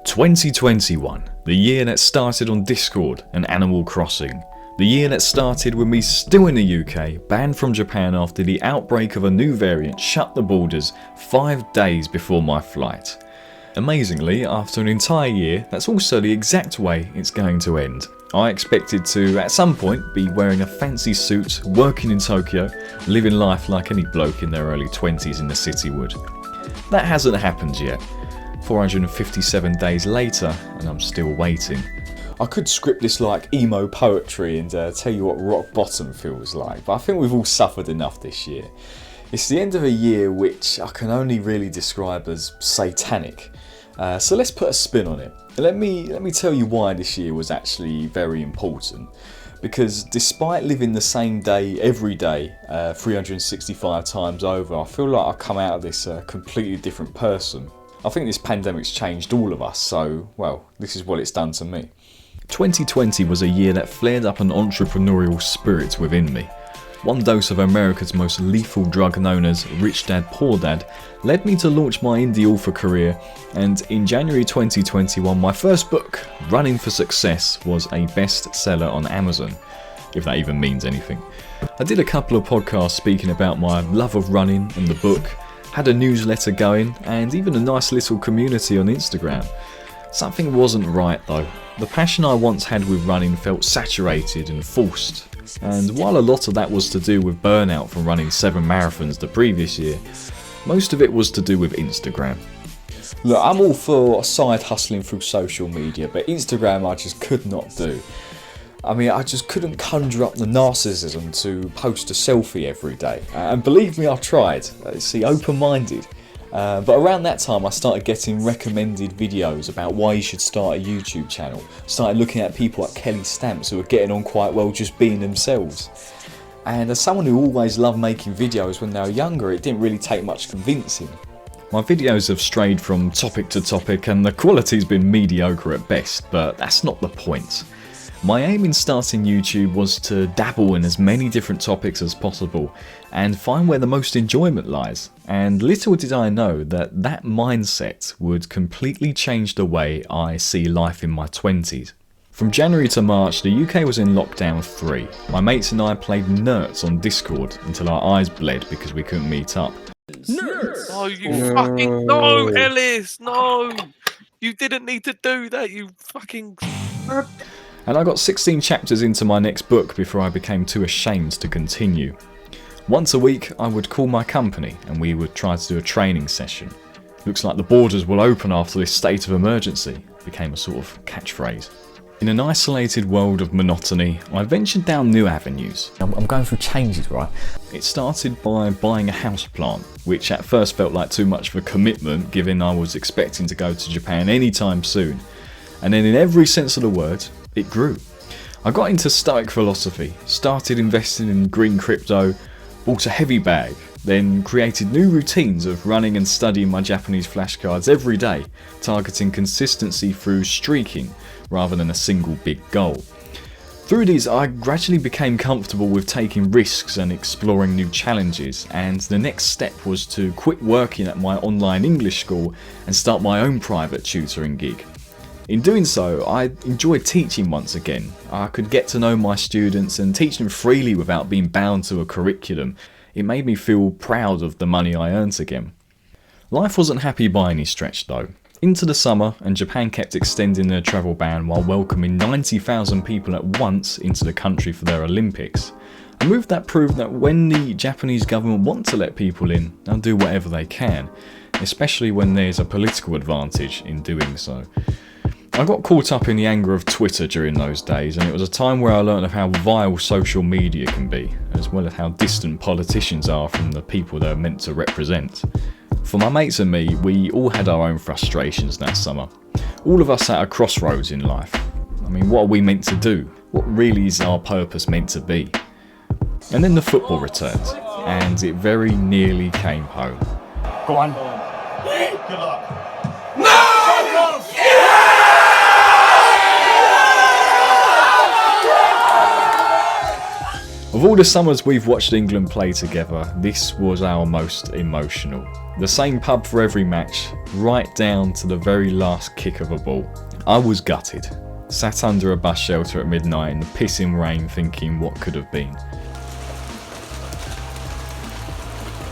2021, the year that started on Discord and Animal Crossing. The year that started with me still in the UK, banned from Japan after the outbreak of a new variant shut the borders 5 days before my flight. Amazingly, after an entire year, that's also the exact way it's going to end. I expected to, at some point, be wearing a fancy suit, working in Tokyo, living life like any bloke in their early 20s in the city would. That hasn't happened yet. 457 days later, and I'm still waiting. I could script this like emo poetry and tell you what rock bottom feels like, but I think we've all suffered enough this year. It's the end of a year which I can only really describe as satanic. So let's put a spin on it. Let me tell you why this year was actually very important. Because despite living the same day every day, 365 times over, I feel like I've come out of this a completely different person. I think this pandemic's changed all of us, so, well, this is what it's done to me. 2020 was a year that flared up an entrepreneurial spirit within me. One dose of America's most lethal drug known as Rich Dad Poor Dad led me to launch my indie author career, and in January 2021 my first book, Running for Success, was a bestseller on Amazon, if that even means anything. I did a couple of podcasts speaking about my love of running and the book, had a newsletter going, and even a nice little community on Instagram. Something wasn't right though. The passion I once had with running felt saturated and forced, and while a lot of that was to do with burnout from running 7 marathons the previous year, most of it was to do with Instagram. Look, I'm all for side hustling through social media, but Instagram I just could not do. I mean, I just couldn't conjure up the narcissism to post a selfie every day. And believe me, I tried. See, open-minded. But around that time I started getting recommended videos about why you should start a YouTube channel. Started looking at people like Kelly Stamps who were getting on quite well just being themselves. And as someone who always loved making videos when they were younger, it didn't really take much convincing. My videos have strayed from topic to topic and the quality's been mediocre at best, but that's not the point. My aim in starting YouTube was to dabble in as many different topics as possible and find where the most enjoyment lies, and little did I know that that mindset would completely change the way I see life in my 20s. From January to March, the UK was in lockdown 3. My mates and I played Nerds on Discord until our eyes bled because we couldn't meet up. Nerds! Oh, you fucking... No, Ellis! No! You didn't need to do that, you fucking... And I got 16 chapters into my next book before I became too ashamed to continue. Once a week I would call my company and we would try to do a training session. Looks like the borders will open after this state of emergency became a sort of catchphrase. In an isolated world of monotony, I ventured down new avenues. I'm going through changes, right? It started by buying a houseplant, which at first felt like too much of a commitment given I was expecting to go to Japan anytime soon. And then in every sense of the word, it grew. I got into Stoic philosophy, started investing in green crypto, bought a heavy bag, then created new routines of running and studying my Japanese flashcards every day, targeting consistency through streaking rather than a single big goal. Through these I gradually became comfortable with taking risks and exploring new challenges, and the next step was to quit working at my online English school and start my own private tutoring gig. In doing so, I enjoyed teaching once again. I could get to know my students and teach them freely without being bound to a curriculum. It made me feel proud of the money I earned again. Life wasn't happy by any stretch though. Into the summer, and Japan kept extending their travel ban while welcoming 90,000 people at once into the country for their Olympics. A move that proved that when the Japanese government want to let people in, they'll do whatever they can, especially when there's a political advantage in doing so. I got caught up in the anger of Twitter during those days, and it was a time where I learned of how vile social media can be, as well as how distant politicians are from the people they're meant to represent. For my mates and me, we all had our own frustrations that summer. All of us at a crossroads in life. I mean, what are we meant to do? What really is our purpose meant to be? And then the football returned, and it very nearly came home. Go on. Good luck. No! Of all the summers we've watched England play together, this was our most emotional. The same pub for every match, right down to the very last kick of a ball. I was gutted, sat under a bus shelter at midnight in the pissing rain thinking what could have been.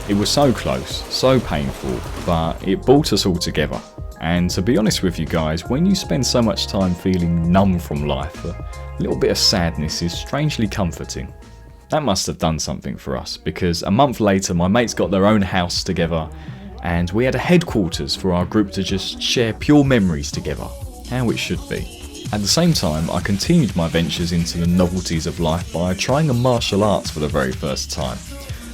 It was so close, so painful, but it brought us all together. And to be honest with you guys, when you spend so much time feeling numb from life, a little bit of sadness is strangely comforting. That must have done something for us, because a month later my mates got their own house together and we had a headquarters for our group to just share pure memories together, how it should be. At the same time, I continued my ventures into the novelties of life by trying a martial arts for the very first time.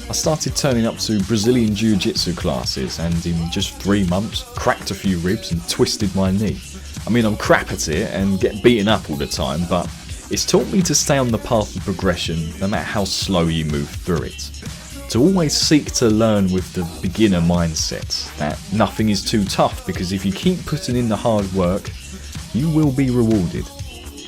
I started turning up to Brazilian Jiu-Jitsu classes and in just 3 months cracked a few ribs and twisted my knee. I mean, I'm crap at it and get beaten up all the time, but it's taught me to stay on the path of progression no matter how slow you move through it. To always seek to learn with the beginner mindset, that nothing is too tough because if you keep putting in the hard work, you will be rewarded.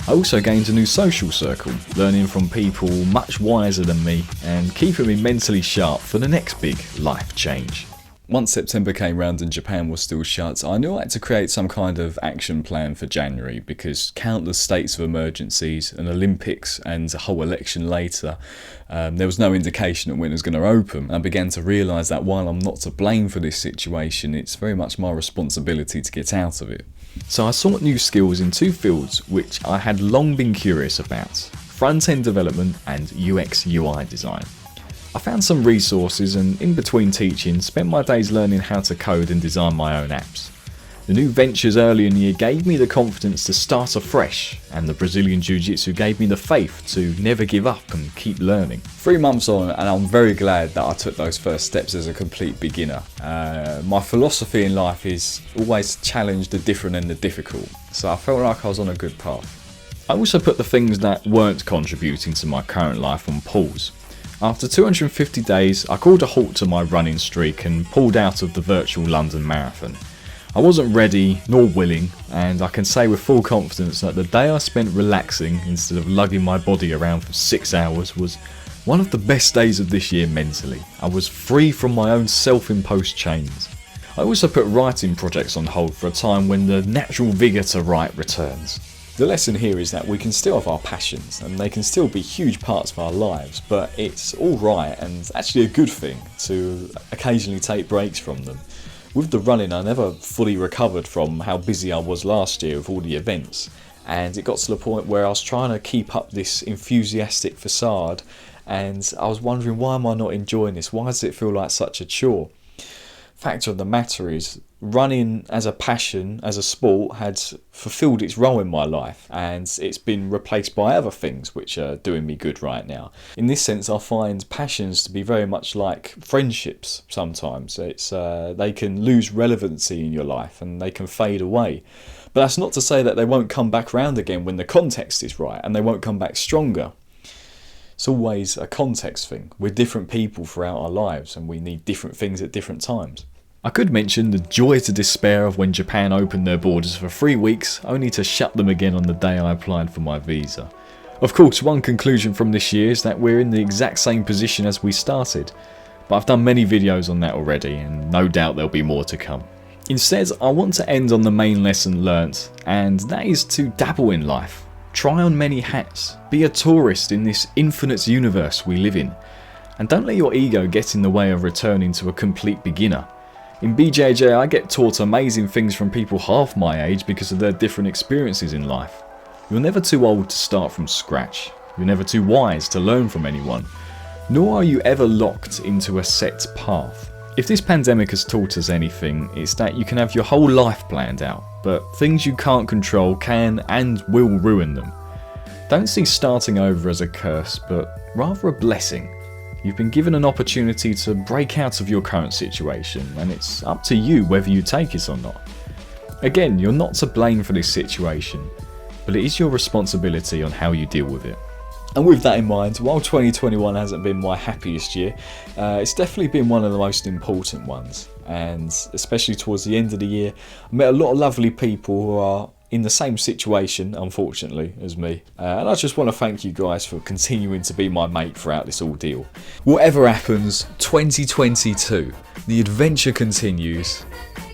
I also gained a new social circle, learning from people much wiser than me and keeping me mentally sharp for the next big life change. Once September came round and Japan was still shut, I knew I had to create some kind of action plan for January because countless states of emergencies, an Olympics and a whole election later, there was no indication of when it was going to open. I began to realise that while I'm not to blame for this situation, it's very much my responsibility to get out of it. So I sought new skills in 2 fields which I had long been curious about: front-end development and UX UI design. I found some resources and in between teaching spent my days learning how to code and design my own apps. The new ventures early in the year gave me the confidence to start afresh, and the Brazilian Jiu-Jitsu gave me the faith to never give up and keep learning. 3 months on and I'm very glad that I took those first steps as a complete beginner. My philosophy in life is always challenge the different and the difficult, so I felt like I was on a good path. I also put the things that weren't contributing to my current life on pause. After 250 days, I called a halt to my running streak and pulled out of the virtual London Marathon. I wasn't ready nor willing, and I can say with full confidence that the day I spent relaxing instead of lugging my body around for 6 hours was one of the best days of this year mentally. I was free from my own self-imposed chains. I also put writing projects on hold for a time when the natural vigour to write returns. The lesson here is that we can still have our passions and they can still be huge parts of our lives, but it's alright and actually a good thing to occasionally take breaks from them. With the running, I never fully recovered from how busy I was last year with all the events, and it got to the point where I was trying to keep up this enthusiastic facade and I was wondering, why am I not enjoying this? Why does it feel like such a chore? Fact of the matter is, running as a passion, as a sport, had fulfilled its role in my life and it's been replaced by other things which are doing me good right now. In this sense, I find passions to be very much like friendships sometimes. They can lose relevancy in your life and they can fade away. But that's not to say that they won't come back around again when the context is right, and they won't come back stronger. It's always a context thing. We're different people throughout our lives and we need different things at different times. I could mention the joy to despair of when Japan opened their borders for 3 weeks, only to shut them again on the day I applied for my visa. Of course, one conclusion from this year is that we're in the exact same position as we started, but I've done many videos on that already and no doubt there'll be more to come. Instead, I want to end on the main lesson learnt, and that is to dabble in life. Try on many hats, be a tourist in this infinite universe we live in, and don't let your ego get in the way of returning to a complete beginner. In BJJ, I get taught amazing things from people half my age because of their different experiences in life. You're never too old to start from scratch, you're never too wise to learn from anyone, nor are you ever locked into a set path. If this pandemic has taught us anything, it's that you can have your whole life planned out, but things you can't control can and will ruin them. Don't see starting over as a curse, but rather a blessing. You've been given an opportunity to break out of your current situation, and it's up to you whether you take it or not. Again, you're not to blame for this situation, but it is your responsibility on how you deal with it. And with that in mind, while 2021 hasn't been my happiest year, it's definitely been one of the most important ones. And especially towards the end of the year, I met a lot of lovely people who are in the same situation, unfortunately, as me. And I just want to thank you guys for continuing to be my mate throughout this ordeal. Whatever happens, 2022, the adventure continues,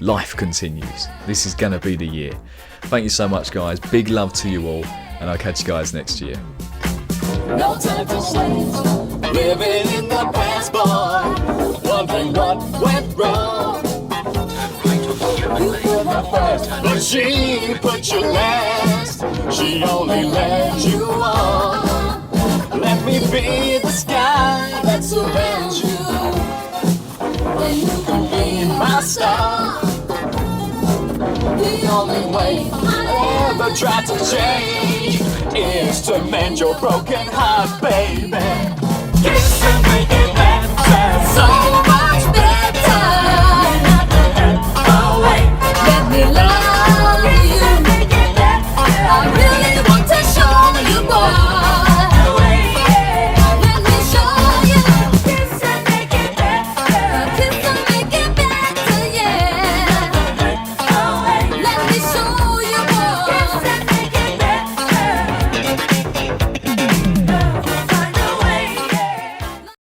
life continues. This is going to be the year. Thank you so much, guys. Big love to you all, and I'll catch you guys next year. No time to wait, living in the past, boy, wondering what went wrong. You put her first, but she put you last. She only led you on. Let me be the sky that surrounds you, and you can be my star. The only way I ever try to change is to mend your broken heart, baby. Kiss me.